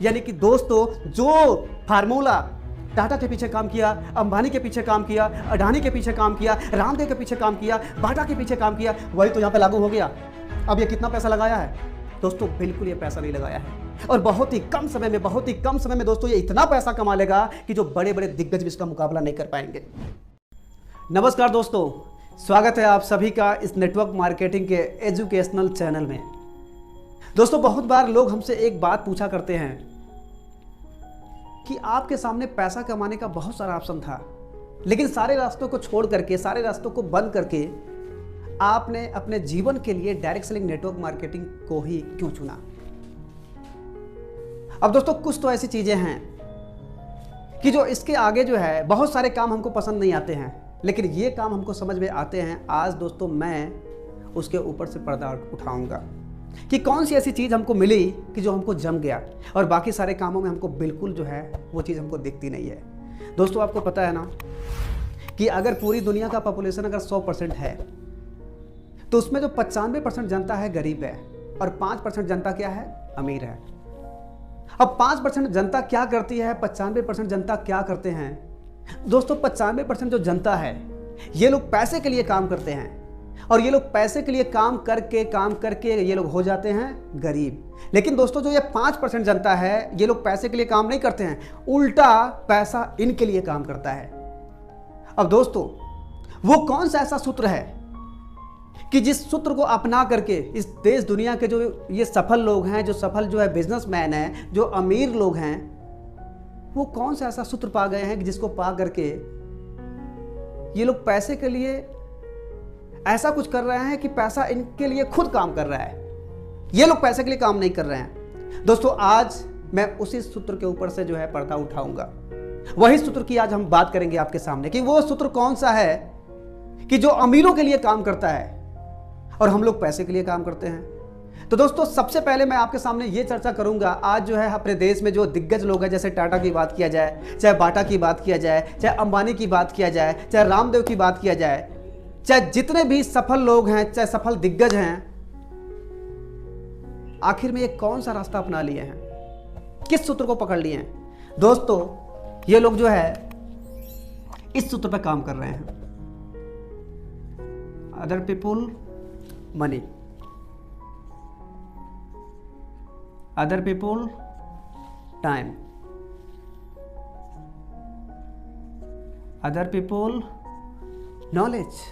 यानी कि दोस्तों जो फार्मूला टाटा के पीछे काम किया, अंबानी के पीछे काम किया, अडानी के पीछे काम किया, रामदेव के पीछे काम किया, बाटा के पीछे काम किया, वही तो यहाँ पे लागू हो गया। अब ये कितना पैसा लगाया है दोस्तों? बिल्कुल ये पैसा नहीं लगाया है, और बहुत ही कम समय में दोस्तों ये इतना पैसा कमा लेगा कि जो बड़े बड़े दिग्गज भी इसका मुकाबला नहीं कर पाएंगे। नमस्कार दोस्तों, स्वागत है आप सभी का इस नेटवर्क मार्केटिंग के एजुकेशनल चैनल में। दोस्तों बहुत बार लोग हमसे एक बात पूछा करते हैं कि आपके सामने पैसा कमाने का बहुत सारा ऑप्शन था, लेकिन सारे रास्तों को छोड़ करके, सारे रास्तों को बंद करके आपने अपने जीवन के लिए डायरेक्ट सेलिंग नेटवर्क मार्केटिंग को ही क्यों चुना? अब दोस्तों कुछ तो ऐसी चीजें हैं कि जो इसके आगे जो है बहुत सारे काम हमको पसंद नहीं आते हैं, लेकिन ये काम हमको समझ में आते हैं। आज दोस्तों मैं उसके ऊपर से पर्दा उठाऊंगा कि कौन सी ऐसी चीज़ हमको मिली कि जो हमको जम गया, और बाकी सारे कामों में हमको बिल्कुल जो है वो चीज़ हमको दिखती नहीं है। दोस्तों आपको पता है ना कि अगर पूरी दुनिया का पॉपुलेशन अगर 100% है तो उसमें जो 95% जनता है गरीब है, और 5% जनता क्या है? अमीर है। अब 5% जनता क्या करती है, 95% जनता क्या करते हैं? दोस्तों 95% जो जनता है ये लोग पैसे के लिए काम करते हैं, और ये लोग पैसे के लिए काम करके ये लोग हो जाते हैं गरीब। लेकिन दोस्तों जो ये 5% जनता है ये लोग पैसे के लिए काम नहीं करते हैं, उल्टा पैसा इनके लिए काम करता है। अब दोस्तों वो कौन सा ऐसा सूत्र है कि जिस सूत्र को अपना करके इस देश दुनिया के जो ये सफल लोग हैं, जो सफल जो है बिजनेसमैन हैं, जो अमीर लोग हैं, वो कौन सा ऐसा सूत्र पा गए हैं कि जिसको पा करके ये लोग पैसे के लिए ऐसा कुछ कर रहे हैं कि पैसा इनके लिए खुद काम कर रहा है, ये लोग पैसे के लिए काम नहीं कर रहे हैं। दोस्तों आज मैं उसी सूत्र के ऊपर से जो है पर्दा उठाऊंगा, वही सूत्र की आज हम बात करेंगे आपके सामने कि वो सूत्र कौन सा है कि जो अमीरों के लिए काम करता है और हम लोग पैसे के लिए काम करते हैं। तो दोस्तों सबसे पहले मैं आपके सामने ये चर्चा करूंगा, आज जो है अपने देश में जो दिग्गज लोग हैं, जैसे टाटा की बात किया जाए, चाहे बाटा की बात किया जाए, चाहे अंबानी की बात किया जाए, चाहे रामदेव की बात किया जाए, चाहे जितने भी सफल लोग हैं, चाहे सफल दिग्गज हैं, आखिर में ये कौन सा रास्ता अपना लिए हैं, किस सूत्र को पकड़ लिए हैं? दोस्तों ये लोग जो है इस सूत्र पर काम कर रहे हैं, other people money, other people time, other people knowledge.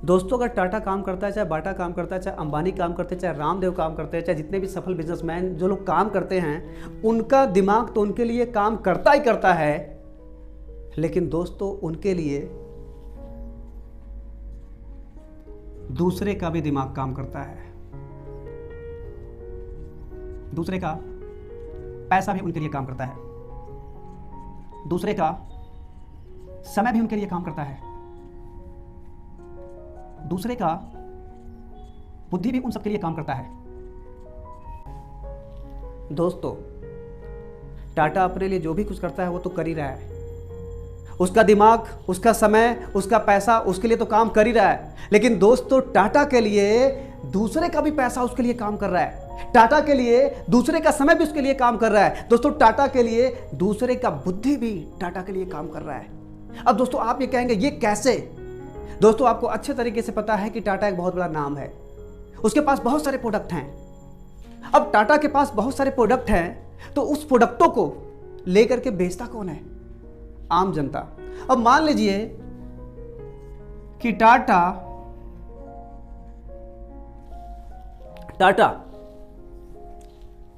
दोस्तों अगर टाटा काम करता है, चाहे बाटा काम करता है, चाहे अंबानी काम करते हैं, चाहे रामदेव काम करते हैं, चाहे जितने भी सफल बिजनेसमैन जो लोग काम करते हैं, उनका दिमाग तो उनके लिए काम करता ही करता है, लेकिन दोस्तों उनके लिए दूसरे का भी दिमाग काम करता है, दूसरे का पैसा भी उनके लिए काम करता है, दूसरे का समय भी उनके लिए काम करता है, दूसरे का बुद्धि भी उन सबके लिए काम करता है। दोस्तों टाटा अपने लिए जो भी कुछ करता है वो तो कर ही रहा है, उसका दिमाग, उसका समय, उसका पैसा उसके लिए तो काम कर ही रहा है, लेकिन दोस्तों टाटा के लिए दूसरे का भी पैसा उसके लिए काम कर रहा है, टाटा के लिए दूसरे का समय भी उसके लिए काम कर रहा है, दोस्तों टाटा के लिए दूसरे का बुद्धि भी टाटा के लिए काम कर रहा है। अब दोस्तों आप ये कहेंगे ये कैसे? दोस्तों आपको अच्छे तरीके से पता है कि टाटा एक बहुत बड़ा नाम है, उसके पास बहुत सारे प्रोडक्ट हैं। अब टाटा के पास बहुत सारे प्रोडक्ट हैं तो उस प्रोडक्टों को लेकर के बेचता कौन है? आम जनता। अब मान लीजिए कि टाटा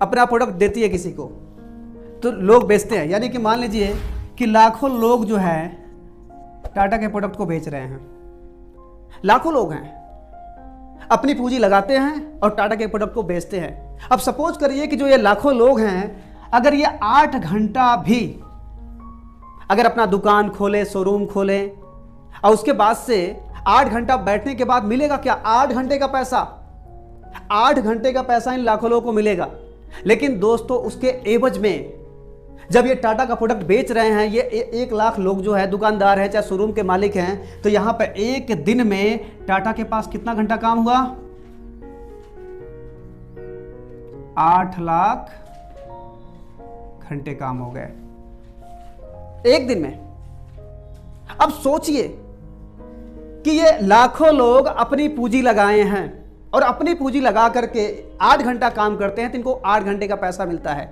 अपना प्रोडक्ट देती है किसी को तो लोग बेचते हैं, यानी कि मान लीजिए कि लाखों लोग जो है टाटा के प्रोडक्ट को बेच रहे हैं, लाखों लोग हैं, अपनी पूंजी लगाते हैं और टाटा के प्रोडक्ट को बेचते हैं। अब सपोज करिए कि जो ये लाखों लोग हैं, अगर ये 8 घंटा भी अगर अपना दुकान खोले, शोरूम खोले, और उसके बाद से 8 घंटा बैठने के बाद मिलेगा क्या? 8 घंटे का पैसा, 8 घंटे का पैसा इन लाखों लोगों को मिलेगा। लेकिन दोस्तों उसके एवज में जब ये टाटा का प्रोडक्ट बेच रहे हैं, ये 1 लाख लोग जो है दुकानदार है, चाहे शोरूम के मालिक हैं, तो यहां पे एक दिन में टाटा के पास कितना घंटा काम हुआ? 8 लाख घंटे काम हो गए एक दिन में। अब सोचिए कि ये लाखों लोग अपनी पूंजी लगाए हैं और अपनी पूंजी लगा करके 8 घंटा काम करते हैं तो इनको 8 घंटे का पैसा मिलता है।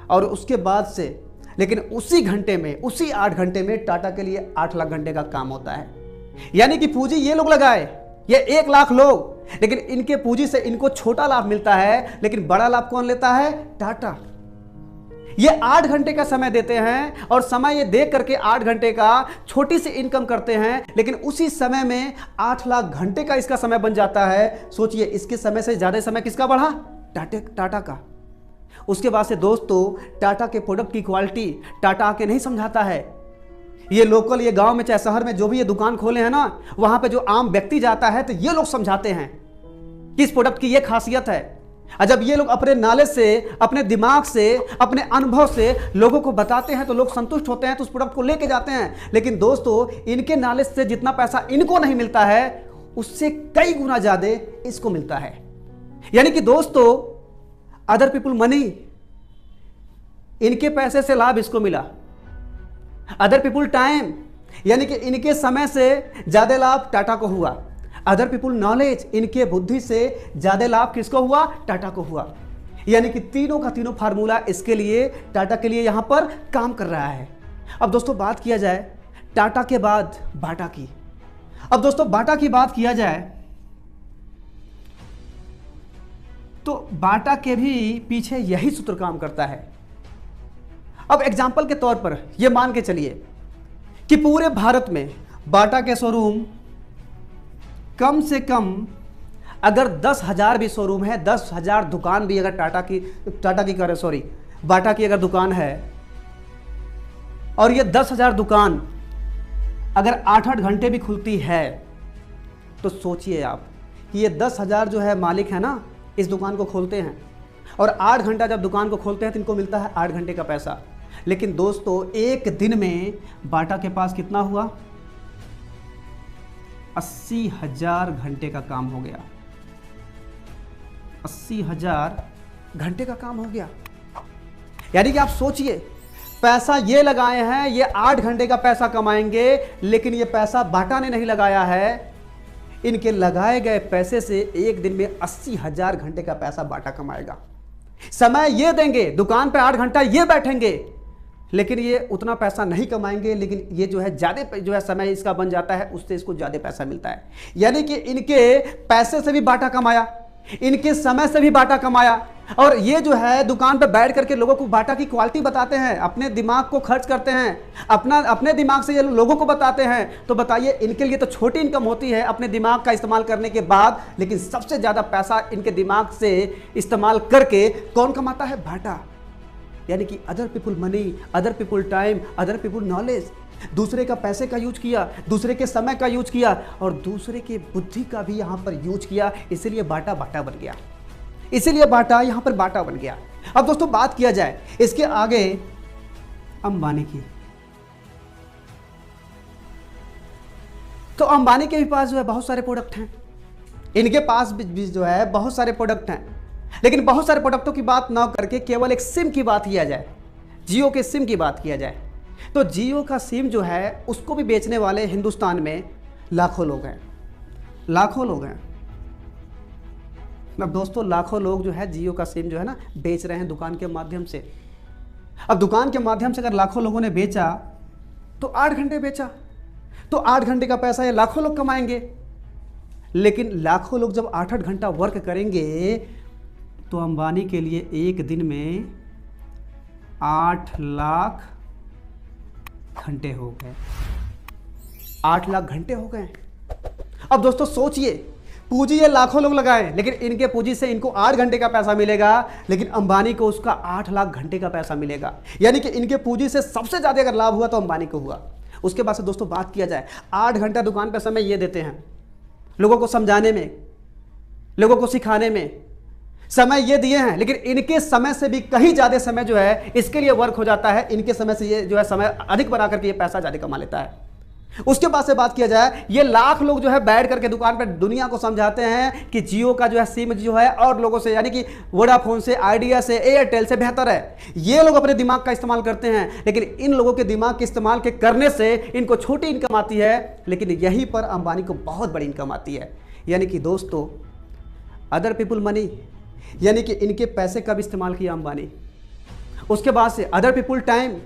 और उसके बाद से लेकिन उसी घंटे में, उसी 8 घंटे में टाटा के लिए 8 लाख घंटे का काम होता है। यानी कि पूंजी ये लोग लगाए, ये 1 लाख लोग, लेकिन इनके पूंजी से इनको छोटा लाभ मिलता है, लेकिन बड़ा लाभ कौन लेता है? टाटा। ये 8 घंटे का समय देते हैं और समय ये दे करके 8 घंटे का छोटी सी इनकम करते हैं, लेकिन उसी समय में 8 लाख घंटे का इसका समय बन जाता है। सोचिए, इसके समय से ज्यादा समय किसका बढ़ा? टाटा का। उसके बाद से दोस्तों, टाटा के प्रोडक्ट की क्वालिटी टाटा आके नहीं समझाता है। ये लोकल, ये गांव में चाहे शहर में जो भी ये दुकान खोले हैं ना, वहां पे जो आम व्यक्ति जाता है तो ये लोग समझाते हैं कि इस प्रोडक्ट की ये खासियत है। जब ये लोग अपने नॉलेज से, अपने दिमाग से, अपने अनुभव से लोगों को बताते हैं तो लोग संतुष्ट होते हैं, तो उस प्रोडक्ट को लेके जाते हैं। लेकिन दोस्तों, इनके नॉलेज से जितना पैसा इनको नहीं मिलता है, उससे कई गुना ज्यादा इसको मिलता है। यानी कि दोस्तों, अदर पीपुल मनी, इनके पैसे से लाभ इसको मिला। अदर पीपुल टाइम, यानी कि इनके समय से ज्यादा लाभ टाटा को हुआ। अदर पीपुल नॉलेज, इनके बुद्धि से ज्यादा लाभ किसको हुआ? टाटा को हुआ। यानी कि तीनों का तीनों फार्मूला इसके लिए, टाटा के लिए यहां पर काम कर रहा है। अब दोस्तों बात किया जाए टाटा के बाद बाटा की। अब दोस्तों बाटा की बात किया जाए तो बाटा के भी पीछे यही सूत्र काम करता है। अब एग्जाम्पल के तौर पर यह मान के चलिए कि पूरे भारत में बाटा के शोरूम कम से कम अगर 10,000 भी शोरूम है, 10,000 दुकान भी अगर बाटा की अगर दुकान है, और ये 10,000 दुकान अगर 8-8 घंटे भी खुलती है, तो सोचिए आप कि ये 10,000 जो है मालिक है ना, इस दुकान को खोलते हैं और 8 घंटा जब दुकान को खोलते हैं तो इनको मिलता है 8 घंटे का पैसा। लेकिन दोस्तों, एक दिन में बाटा के पास कितना हुआ? 80,000 घंटे का काम हो गया। 80,000 घंटे का काम हो गया। यानी कि आप सोचिए, पैसा ये लगाए हैं, ये 8 घंटे का पैसा कमाएंगे, लेकिन ये पैसा बाटा ने नहीं लगाया है। इनके लगाए गए पैसे से एक दिन में 80,000 घंटे का पैसा बाटा कमाएगा। समय ये देंगे, दुकान पे 8 घंटा ये बैठेंगे, लेकिन ये उतना पैसा नहीं कमाएंगे, लेकिन ये जो है ज्यादा जो है समय इसका बन जाता है, उससे इसको ज्यादा पैसा मिलता है। यानी कि इनके पैसे से भी बाटा कमाया, इनके समय से भी बाटा कमाया, और ये जो है दुकान पर बैठ करके लोगों को बाटा की क्वालिटी बताते हैं, अपने दिमाग को खर्च करते हैं, अपने दिमाग से ये लोगों को बताते हैं। तो बताइए, इनके लिए तो छोटी इनकम होती है अपने दिमाग का इस्तेमाल करने के बाद, लेकिन सबसे ज्यादा पैसा इनके दिमाग से इस्तेमाल करके कौन कमाता है? बाटा। यानी कि other people money, other people time, other people knowledge, दूसरे का पैसे का यूज किया, दूसरे के समय का यूज किया और दूसरे के बुद्धि का भी यहां पर यूज किया। इसीलिए बाटा बाटा बन गया, इसीलिए बाटा यहां पर बाटा बन गया। अब दोस्तों बात किया जाए इसके आगे अंबानी की, तो अंबानी के भी पास जो है बहुत सारे प्रोडक्ट हैं, इनके पास भी जो है बहुत सारे प्रोडक्ट हैं। लेकिन बहुत सारे प्रोडक्टों की बात ना करके केवल एक सिम की बात किया जाए, जियो के सिम की बात किया जाए, तो जियो का सिम जो है उसको भी बेचने वाले हिंदुस्तान में लाखों लोग हैं, लाखों लोग हैं। अब दोस्तों, लाखों लोग जो है जियो का सिम जो है ना बेच रहे हैं दुकान के माध्यम से। अब दुकान के माध्यम से अगर लाखों लोगों ने बेचा तो 8 घंटे बेचा, तो 8 घंटे का पैसा ये लाखों लोग कमाएंगे। लेकिन लाखों लोग जब 8-8 घंटा वर्क करेंगे तो अंबानी के लिए एक दिन में 8 लाख घंटे हो गए, 8 लाख घंटे हो गए। अब दोस्तों सोचिए, पूंजी ये लाखों लोग लगाए, लेकिन इनके पूंजी से इनको 8 घंटे का पैसा मिलेगा, लेकिन अंबानी को उसका 8 लाख घंटे का पैसा मिलेगा। यानी कि इनके पूंजी से सबसे ज्यादा अगर लाभ हुआ तो अंबानी को हुआ। उसके बाद से दोस्तों बात किया जाए, 8 घंटा दुकान पर समय ये देते हैं, लोगों को समझाने में, लोगों को सिखाने में समय ये दिए हैं, लेकिन इनके समय से भी कहीं ज्यादा समय जो है इसके लिए वर्क हो जाता है। इनके समय से ये जो है समय अधिक बना करके ये पैसा ज्यादा कमा लेता है। उसके बाद से बात किया जाए, ये लाख लोग जो है बैठ करके दुकान पर दुनिया को समझाते हैं कि जियो का जो है सिम जो है और लोगों से, यानी कि वोडाफोन से, आइडिया से, एयरटेल से बेहतर है। ये लोग अपने दिमाग का इस्तेमाल करते हैं, लेकिन इन लोगों के दिमाग के इस्तेमाल के करने से इनको छोटी इनकम आती है, लेकिन यहीं पर अंबानी को बहुत बड़ी इनकम आती है। यानी कि दोस्तों, अदर पीपुल मनी, यानी कि इनके पैसे का भी इस्तेमाल किया अंबानी। उसके बाद से अदर पीपुल टाइम,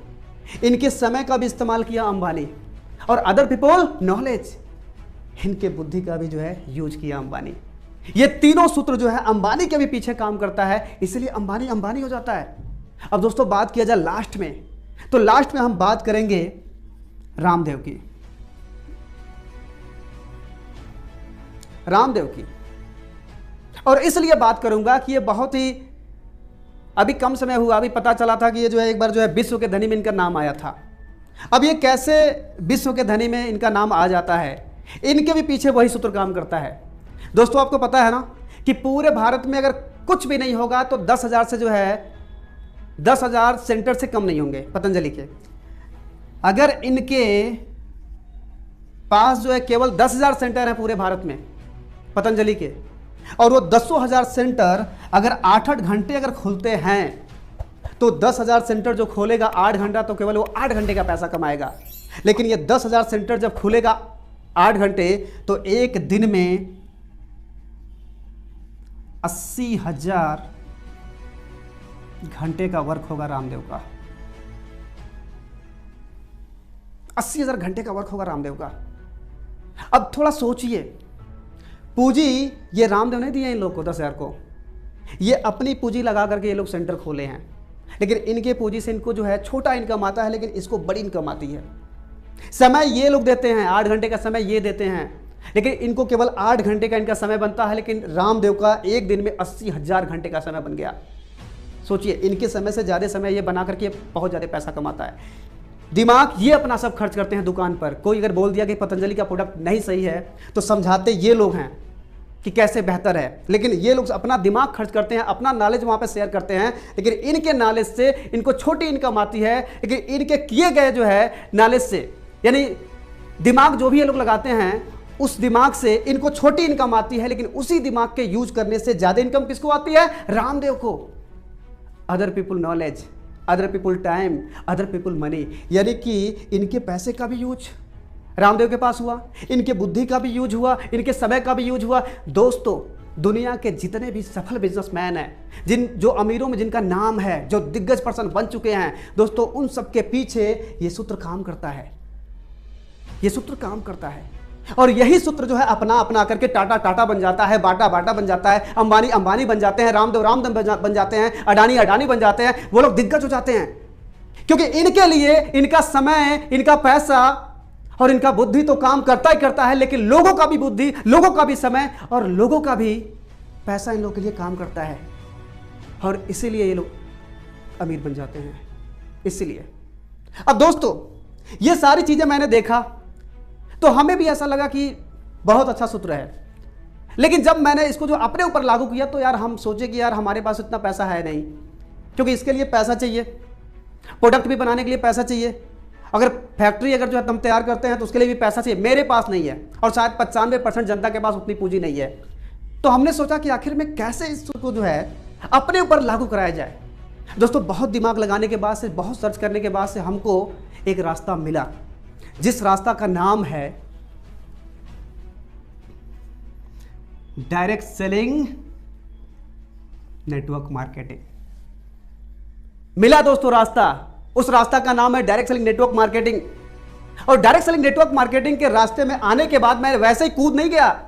इनके समय का भी इस्तेमाल किया अंबानी। और अदर पीपल नॉलेज, इनके बुद्धि का भी जो है यूज किया अंबानी। ये तीनों सूत्र जो है अंबानी के भी पीछे काम करता है, इसलिए अंबानी अंबानी हो जाता है। अब दोस्तों बात किया जाए लास्ट में, तो लास्ट में हम बात करेंगे रामदेव की। रामदेव की, और इसलिए बात करूंगा कि ये बहुत ही अभी कम समय हुआ, अभी पता चला था कि ये जो है एक बार जो है विश्व के धनी में इनका नाम आया था। अब ये कैसे विश्व के धनी में इनका नाम आ जाता है, इनके भी पीछे वही सूत्र काम करता है। दोस्तों आपको पता है ना कि पूरे भारत में अगर कुछ भी नहीं होगा तो 10,000 से जो है 10,000 सेंटर से कम नहीं होंगे पतंजलि के। अगर इनके पास जो है केवल 10,000 सेंटर है पूरे भारत में पतंजलि के, और वो 10,000 सेंटर अगर 8-8 घंटे अगर खुलते हैं, तो 10,000 सेंटर जो खोलेगा 8 घंटा, तो केवल वो 8 घंटे का पैसा कमाएगा। लेकिन ये 10,000 सेंटर जब खुलेगा 8 घंटे, तो एक दिन में 80,000 घंटे का वर्क होगा रामदेव का। 80,000 घंटे का वर्क होगा रामदेव का। अब थोड़ा सोचिए, पूंजी ये रामदेव नहीं दिए इन लोग को 10,000 को, ये अपनी पूंजी लगा करके ये लोग सेंटर खोले हैं। लेकिन इनके पूंजी से इनको जो है छोटा इनकम आता है, लेकिन इसको बड़ी इनकम आती है। समय ये लोग देते हैं, 8 घंटे का समय ये देते हैं, लेकिन इनको केवल 8 घंटे का इनका समय बनता है, लेकिन रामदेव का एक दिन में 80,000 घंटे का समय बन गया। सोचिए, इनके समय से ज़्यादा समय ये बना करके बहुत ज़्यादा पैसा कमाता है। दिमाग ये अपना सब खर्च करते हैं दुकान पर। कोई अगर बोल दिया कि पतंजलि का प्रोडक्ट नहीं सही है, तो समझाते ये लोग हैं कि कैसे बेहतर है, लेकिन ये लोग अपना दिमाग खर्च करते हैं, अपना नॉलेज वहाँ पे शेयर करते हैं, लेकिन इनके नॉलेज से इनको छोटी इनकम आती है, लेकिन इनके किए गए जो है नॉलेज से, यानी दिमाग जो भी ये लोग लगाते हैं उस दिमाग से इनको छोटी इनकम आती है, लेकिन उसी दिमाग के यूज करने से ज़्यादा इनकम किसको आती है? रामदेव को। Other people knowledge, other people time, other people money, यानी कि इनके पैसे का भी यूज रामदेव के पास हुआ, इनके बुद्धि का भी यूज हुआ, इनके समय का भी यूज हुआ। दोस्तों, दुनिया के जितने भी सफल बिजनेसमैन हैं, जो अमीरों में जिनका नाम है, जो दिग्गज पर्सन बन चुके हैं, दोस्तों उन सबके पीछे ये सूत्र काम करता है। ये सूत्र काम करता है, और यही सूत्र जो है अपना अपना करके टाटा टाटा बन जाता है, बाटा बाटा बन जाता है, अंबानी अंबानी बन जाते हैं, रामदेव रामदेव बन जाते हैं, अडानी अडानी बन जाते हैं। वो लोग दिग्गज हो जाते हैं, क्योंकि इनके लिए इनका समय, इनका पैसा और इनका बुद्धि तो काम करता ही करता है, लेकिन लोगों का भी बुद्धि, लोगों का भी समय और लोगों का भी पैसा इन लोगों के लिए काम करता है, और इसीलिए ये लोग अमीर बन जाते हैं। इसीलिए अब दोस्तों, ये सारी चीजें मैंने देखा तो हमें भी ऐसा लगा कि बहुत अच्छा सूत्र है, लेकिन जब मैंने इसको जो अपने ऊपर लागू किया, तो यार हम सोचे कि यार हमारे पास इतना पैसा है नहीं, क्योंकि इसके लिए पैसा चाहिए, प्रोडक्ट भी बनाने के लिए पैसा चाहिए, अगर फैक्ट्री अगर जो है हम तैयार करते हैं तो उसके लिए भी पैसा चाहिए। मेरे पास नहीं है, और शायद 95% जनता के पास उतनी पूंजी नहीं है। तो हमने सोचा कि आखिर में कैसे इसको जो है अपने ऊपर लागू कराया जाए। दोस्तों, बहुत दिमाग लगाने के बाद से, बहुत सर्च करने के बाद से हमको एक रास्ता मिला, जिस रास्ता का नाम है डायरेक्ट सेलिंग नेटवर्क मार्केटिंग। मिला दोस्तों रास्ता, उस रास्ता का नाम है डायरेक्ट सेलिंग नेटवर्क मार्केटिंग। और डायरेक्ट सेलिंग नेटवर्क मार्केटिंग के रास्ते में आने के बाद मैं वैसे ही कूद नहीं गया,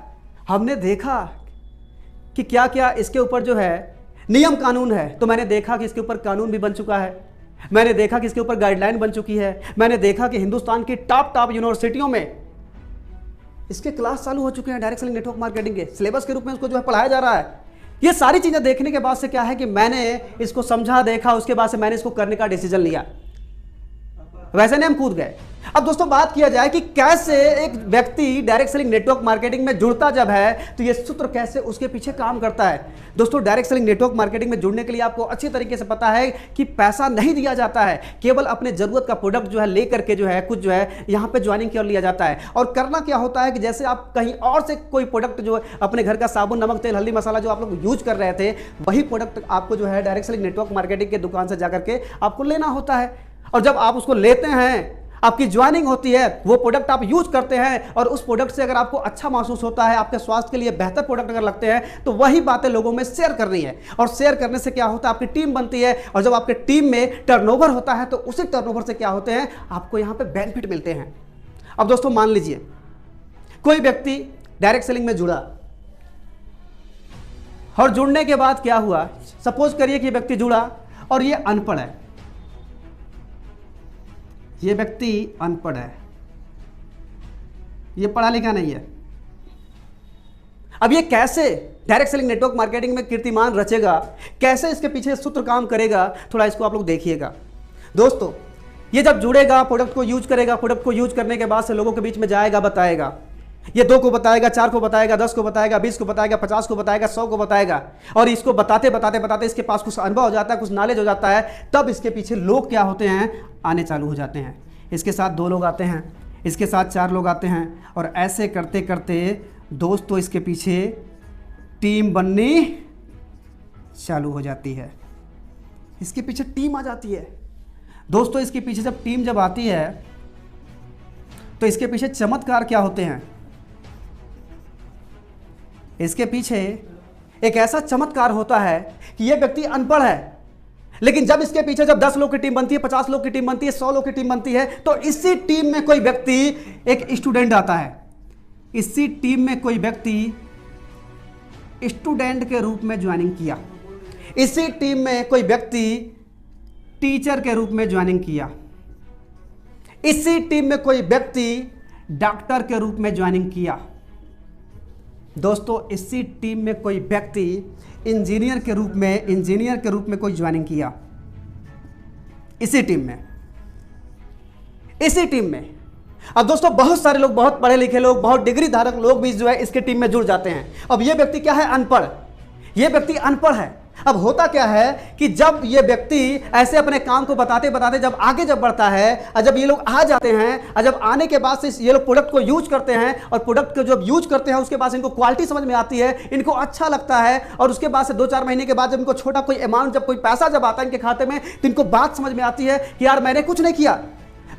हमने देखा कि क्या क्या इसके ऊपर जो है नियम कानून है। तो मैंने देखा कि इसके ऊपर कानून भी बन चुका है, मैंने देखा कि इसके ऊपर गाइडलाइन बन चुकी है, मैंने देखा कि हिंदुस्तान की टॉप यूनिवर्सिटियों में इसके क्लास चालू हो चुके हैं, डायरेक्ट सेलिंग नेटवर्क मार्केटिंग के सिलेबस के रूप में उसको जो है पढ़ाया जा रहा है। ये सारी चीजें देखने के बाद से क्या है कि मैंने इसको समझा, देखा, उसके बाद से मैंने इसको करने का डिसीजन लिया। वैसे नहीं हम कूद गए। अब दोस्तों बात किया जाए कि कैसे एक व्यक्ति डायरेक्ट सेलिंग नेटवर्क मार्केटिंग में जुड़ता जब है तो ये सूत्र कैसे उसके पीछे काम करता है। दोस्तों डायरेक्ट सेलिंग नेटवर्क मार्केटिंग में जुड़ने के लिए आपको अच्छी तरीके से पता है कि पैसा नहीं दिया जाता है, केवल अपने जरूरत का प्रोडक्ट जो है लेकर के जो है कुछ जो है यहाँ पे ज्वाइनिंग की ओर लिया जाता है। और करना क्या होता है कि जैसे आप कहीं और से कोई प्रोडक्ट जो है अपने घर का साबुन, नमक, तेल, हल्दी, मसाला जो आप लोग यूज कर रहे थे, वही प्रोडक्ट आपको जो है डायरेक्ट सेलिंग नेटवर्क मार्केटिंग के दुकान से जाकर के आपको लेना होता है। और जब आप उसको लेते हैं, आपकी ज्वाइनिंग होती है, वो प्रोडक्ट आप यूज करते हैं और उस प्रोडक्ट से अगर आपको अच्छा महसूस होता है, आपके स्वास्थ्य के लिए बेहतर प्रोडक्ट अगर लगते हैं, तो वही बातें लोगों में शेयर करनी है। और शेयर करने से क्या होता है, आपकी टीम बनती है। और जब आपके टीम में टर्नओवर होता है तो उसी टर्नओवर से क्या होते हैं, आपको यहां पे बेनिफिट मिलते हैं। अब दोस्तों मान लीजिए कोई व्यक्ति डायरेक्ट सेलिंग में जुड़ा और जुड़ने के बाद क्या हुआ, सपोज करिए कि व्यक्ति जुड़ा और ये अनपढ़ है, ये व्यक्ति अनपढ़ है, ये पढ़ा लिखा नहीं है। अब ये कैसे डायरेक्ट सेलिंग नेटवर्क मार्केटिंग में कीर्तिमान रचेगा, कैसे इसके पीछे सूत्र काम करेगा, थोड़ा इसको आप लोग देखिएगा। दोस्तों ये जब जुड़ेगा, प्रोडक्ट को यूज करेगा, प्रोडक्ट को यूज करने के बाद से लोगों के बीच में जाएगा, बताएगा, ये 2 को बताएगा, 4 को बताएगा, 10 को बताएगा, 20 को बताएगा, 50 को बताएगा, 100 को बताएगा। और इसको बताते बताते बताते इसके पास कुछ अनुभव हो जाता है, कुछ नॉलेज हो जाता है। तब इसके पीछे लोग क्या होते हैं, आने चालू हो जाते हैं। इसके साथ 2 लोग आते हैं, इसके साथ 4 लोग आते हैं, और ऐसे करते करते दोस्तों इसके पीछे टीम बननी चालू हो जाती है। इसके पीछे टीम आ जाती है। दोस्तों इसके पीछे जब टीम जब आती है तो इसके पीछे चमत्कार क्या होते हैं, इसके पीछे एक ऐसा चमत्कार होता है कि यह व्यक्ति अनपढ़ है, लेकिन जब इसके पीछे जब 10 लोग की टीम बनती है, 50 लोग की टीम बनती है, 100 लोग की टीम बनती है, तो इसी टीम में कोई व्यक्ति एक स्टूडेंट आता है। इसी टीम में कोई व्यक्ति स्टूडेंट के रूप में ज्वाइनिंग किया, इसी टीम में कोई व्यक्ति टीचर के रूप में ज्वाइनिंग किया, इसी टीम में कोई व्यक्ति डॉक्टर के रूप में ज्वाइनिंग किया। दोस्तों इसी टीम में कोई व्यक्ति इंजीनियर के रूप में कोई ज्वाइनिंग किया, इसी टीम में। अब दोस्तों बहुत सारे लोग, बहुत पढ़े लिखे लोग, बहुत डिग्री धारक लोग भी जो है इसके टीम में जुड़ जाते हैं। अब ये व्यक्ति क्या है, अनपढ़, ये व्यक्ति अनपढ़ है। अब होता क्या है कि जब ये व्यक्ति ऐसे अपने काम को बताते बताते जब आगे जब बढ़ता है, और जब ये लोग आ जाते हैं, और जब आने के बाद से ये लोग प्रोडक्ट को यूज करते हैं, और प्रोडक्ट को जब यूज करते हैं उसके बाद से इनको क्वालिटी समझ में आती है, इनको अच्छा लगता है, और उसके बाद से 2-4 महीने के बाद जब इनको छोटा कोई अमाउंट, जब कोई पैसा जब आता है इनके खाते में, तो इनको बात समझ में आती है कि यार मैंने कुछ नहीं किया,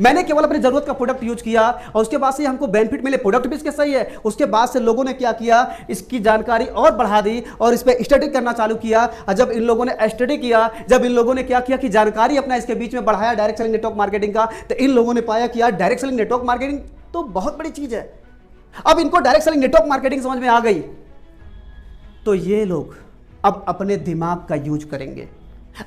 मैंने केवल अपनी जरूरत का प्रोडक्ट यूज किया, और उसके बाद से हमको बेनिफिट मिले, प्रोडक्ट भी इसके सही है। उसके बाद से लोगों ने क्या किया, इसकी जानकारी और बढ़ा दी और इस पर स्टडी करना चालू किया। और जब इन लोगों ने स्टडी किया, जब इन लोगों ने क्या किया कि जानकारी अपना इसके बीच में बढ़ाया डायरेक्ट सेलिंग नेटवर्क मार्केटिंग का, तो इन लोगों ने पाया कि यार डायरेक्ट सेलिंग नेटवर्क मार्केटिंग तो बहुत बड़ी चीज है। अब इनको डायरेक्ट सेलिंग नेटवर्क मार्केटिंग समझ में आ गई, तो ये लोग अब अपने दिमाग का यूज करेंगे,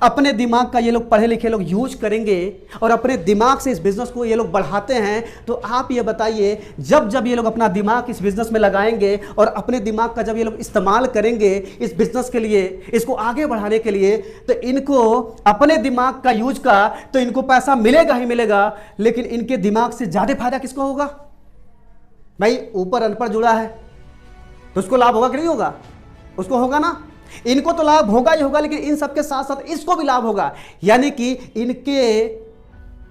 अपने दिमाग का ये लोग पढ़े लिखे लोग यूज करेंगे, और अपने दिमाग से इस बिजनेस को ये लोग बढ़ाते हैं। तो आप ये बताइए, जब जब ये लोग अपना दिमाग इस बिजनेस में लगाएंगे और अपने दिमाग का जब ये लोग इस्तेमाल करेंगे इस बिजनेस के लिए, इसको आगे बढ़ाने के लिए, तो इनको अपने दिमाग का यूज का तो इनको पैसा मिलेगा ही मिलेगा, लेकिन इनके दिमाग से ज्यादा फायदा किसको होगा? भाई ऊपर अनपढ़ जुड़ा है तो उसको लाभ होगा कि नहीं होगा? उसको होगा ना। इनको तो लाभ होगा ही होगा, लेकिन इन सबके साथ साथ इसको भी लाभ होगा। यानी कि इनके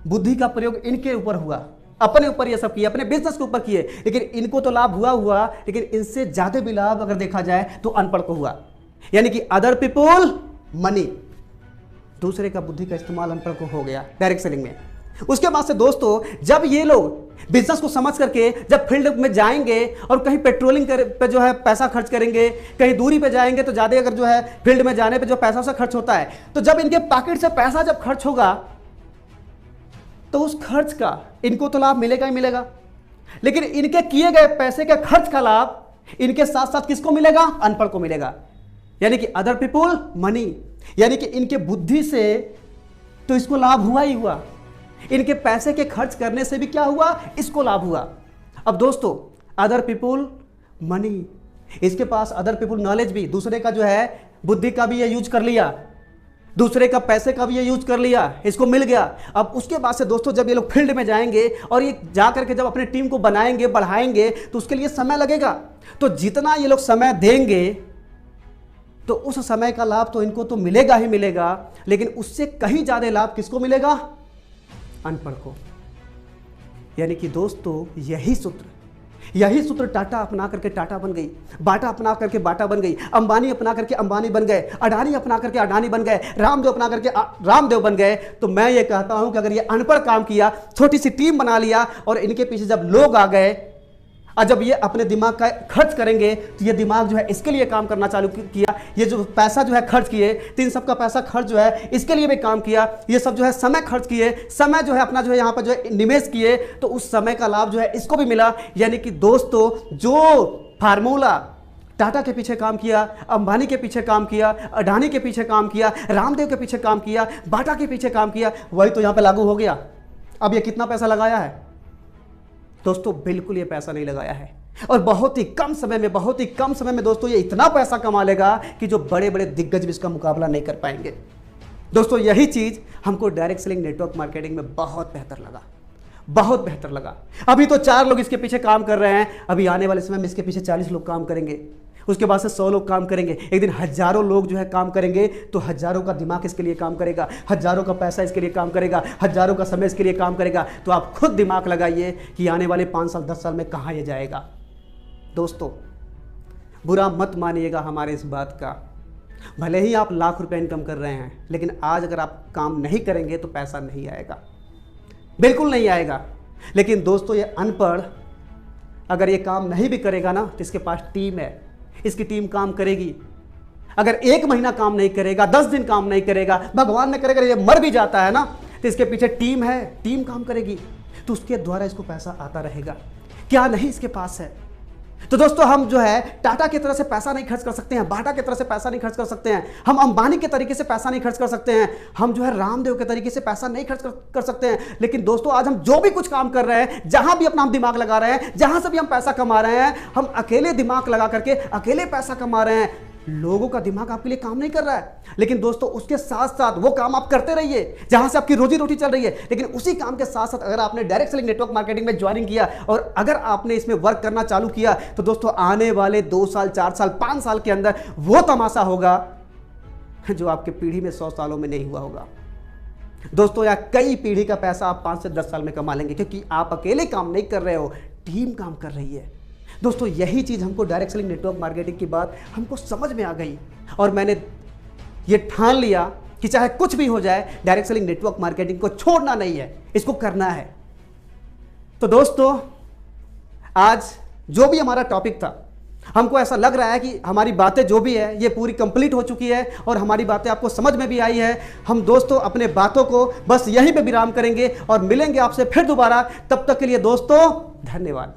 बुद्धि का प्रयोग इनके ऊपर हुआ, अपने ऊपर ये सब किए, अपने बिजनेस के ऊपर किए, लेकिन इनको तो लाभ हुआ, लेकिन इनसे ज्यादा भी लाभ अगर देखा जाए तो अनपढ़ को हुआ। यानी कि अदर पीपुल मनी, दूसरे का बुद्धि का इस्तेमाल अनपढ़ को हो गया डायरेक्ट सेलिंग में। उसके बाद से दोस्तों जब ये लोग बिजनेस को समझ करके जब फील्ड में जाएंगे और कहीं पेट्रोलिंग पे जो है पैसा खर्च करेंगे, कहीं दूरी पे जाएंगे तो ज्यादा अगर जो है फील्ड में जाने पे जो पैसा से खर्च होता है, तो जब इनके पॉकेट से पैसा जब खर्च होगा तो उस खर्च का इनको तो लाभ मिलेगा ही मिलेगा, लेकिन इनके किए गए पैसे के खर्च का लाभ इनके साथ साथ किसको मिलेगा? अनपढ़ को मिलेगा। यानी कि अदर पीपुल मनी, यानी कि इनके बुद्धि से तो इसको लाभ हुआ ही हुआ, इनके पैसे के खर्च करने से भी क्या हुआ? इसको लाभ हुआ। अब दोस्तों अदर पीपुल मनी, इसके पास अदर पीपुल नॉलेज भी, दूसरे का जो है बुद्धि का भी ये यूज कर लिया, दूसरे का पैसे का भी ये यूज कर लिया, इसको मिल गया। अब उसके बाद से दोस्तों जब ये लोग फील्ड में जाएंगे और ये जा करके जब अपने टीम को बनाएंगे, बढ़ाएंगे, तो उसके लिए समय लगेगा। तो जितना ये लोग समय देंगे तो उस समय का लाभ तो इनको तो मिलेगा ही मिलेगा, लेकिन उससे कहीं ज्यादा लाभ किसको मिलेगा? अनपढ़ को। यानी कि दोस्तों यही सूत्र टाटा अपना करके टाटा बन गई, बाटा अपना करके बाटा बन गई, अंबानी अपना करके अंबानी बन गए, अडानी अपना करके अडानी बन गए, रामदेव अपना करके रामदेव बन गए। तो मैं ये कहता हूं कि अगर ये अनपढ़ काम किया, छोटी सी टीम बना लिया और इनके पीछे जब लोग आ गए और जब ये अपने दिमाग का खर्च करेंगे तो ये दिमाग जो है इसके लिए काम करना चालू किया, ये जो पैसा जो है खर्च किए, तो इन सबका पैसा खर्च जो है इसके लिए भी काम किया, ये सब जो है समय खर्च किए, समय जो है अपना जो है यहाँ पर जो है निवेश किए, तो उस समय का लाभ जो है इसको भी मिला। यानी कि दोस्तों जो फार्मूला टाटा के पीछे काम किया, अंबानी के पीछे काम किया, अडानी के पीछे काम किया, रामदेव के पीछे काम किया, बाटा के पीछे काम किया, वही तो यहाँ पे लागू हो गया। अब ये कितना पैसा लगाया है दोस्तों? बिल्कुल ये पैसा नहीं लगाया है, और बहुत ही कम समय में दोस्तों ये इतना पैसा कमा लेगा कि जो बड़े बड़े दिग्गज भी इसका मुकाबला नहीं कर पाएंगे। दोस्तों यही चीज हमको डायरेक्ट सेलिंग नेटवर्क मार्केटिंग में बहुत बेहतर लगा। अभी तो 4 लोग इसके पीछे काम कर रहे हैं, अभी आने वाले समय में इसके पीछे 40 लोग काम करेंगे, उसके बाद से 100 लोग काम करेंगे, एक दिन हजारों लोग जो है काम करेंगे, तो हजारों का दिमाग इसके लिए काम करेगा, हजारों का पैसा इसके लिए काम करेगा, हजारों का समय इसके लिए काम करेगा। तो आप खुद दिमाग लगाइए कि आने वाले 5 साल 10 साल में कहाँ ये जाएगा। दोस्तों बुरा मत मानिएगा हमारे इस बात का, भले ही आप लाख रुपए इनकम कर रहे हैं, लेकिन आज अगर आप काम नहीं करेंगे तो पैसा नहीं आएगा, बिल्कुल नहीं आएगा। लेकिन दोस्तों ये अनपढ़ अगर ये काम नहीं भी करेगा ना, तो इसके पास टीम है, इसकी टीम काम करेगी। अगर 1 महीना काम नहीं करेगा, 10 दिन काम नहीं करेगा, भगवान ने करेगा, ये मर भी जाता है ना, तो इसके पीछे टीम है, टीम काम करेगी, तो उसके द्वारा इसको पैसा आता रहेगा। क्या नहीं इसके पास है? तो दोस्तों हम जो है टाटा की तरह से पैसा नहीं खर्च कर सकते हैं, बाटा की तरह से पैसा नहीं खर्च कर सकते हैं, हम अंबानी के तरीके से पैसा नहीं खर्च कर सकते हैं, हम जो है रामदेव के तरीके से पैसा नहीं खर्च कर सकते हैं। लेकिन दोस्तों आज हम जो भी कुछ काम कर रहे हैं, जहां भी अपना हम दिमाग लगा रहे हैं, जहां से भी हम पैसा कमा रहे हैं, हम अकेले दिमाग लगा करके अकेले पैसा कमा रहे हैं। लोगों का दिमाग आपके लिए काम नहीं कर रहा है, लेकिन दोस्तों उसके साथ साथ वो काम आप करते रहिए जहां से आपकी रोजी रोटी चल रही है। लेकिन उसी काम के साथ साथ अगर आपने डायरेक्ट सेलिंग नेटवर्क मार्केटिंग में ज्वाइनिंग किया और अगर आपने इसमें वर्क करना चालू किया, तो दोस्तों आने वाले 2 साल 4 साल 5 साल के अंदर वो तमाशा होगा जो आपके पीढ़ी में 100 सालों में नहीं हुआ होगा। दोस्तों या कई पीढ़ी का पैसा आप 5 से 10 साल में कमा लेंगे, क्योंकि आप अकेले काम नहीं कर रहे हो, टीम काम कर रही है। दोस्तों यही चीज़ हमको डायरेक्ट सेलिंग नेटवर्क मार्केटिंग की बात हमको समझ में आ गई, और मैंने ये ठान लिया कि चाहे कुछ भी हो जाए, डायरेक्ट सेलिंग नेटवर्क मार्केटिंग को छोड़ना नहीं है, इसको करना है। तो दोस्तों आज जो भी हमारा टॉपिक था, हमको ऐसा लग रहा है कि हमारी बातें जो भी है ये पूरी कंप्लीट हो चुकी है और हमारी बातें आपको समझ में भी आई है। हम दोस्तों अपने बातों को बस यहीं पे विराम करेंगे और मिलेंगे आपसे फिर दोबारा। तब तक के लिए दोस्तों धन्यवाद।